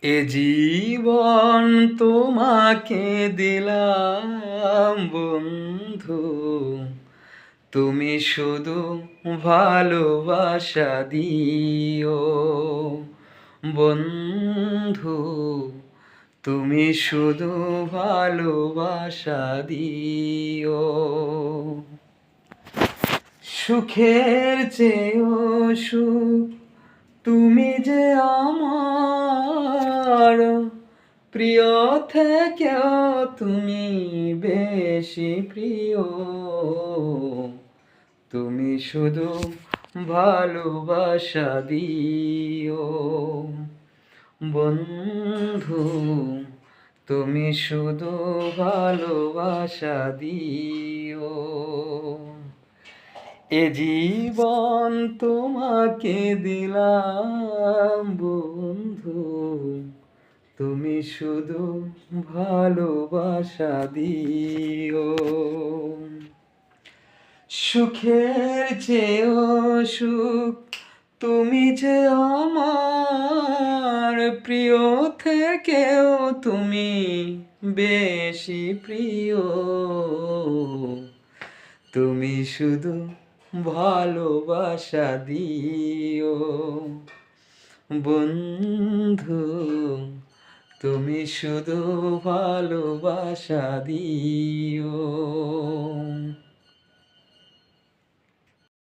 এ জীবন তোমাকে দিলাম বন্ধু, তুমি শুধু ভালোবাসা দিও বন্ধু, তুমি শুধু ভালোবাসা দিও। সুখের চেয়েও সুখ তুমি যে আমার, প্রিয় থেকেও তুমি বেশি প্রিয়, তুমি শুধু ভালোবাসা দিও বন্ধু, তুমি শুধু ভালোবাসা দিও। এ জীবন তোমাকে দিলাম বন্ধু, তুমি শুধু ভালোবাসা দিও। সুখের চেয়েও সুখ তুমি যে আমার, প্রিয় থেকেও তুমি বেশি প্রিয়, তুমি শুধু ভালোবাসা দিও বন্ধু, তুমি শুধু ভালোবাসা দিও।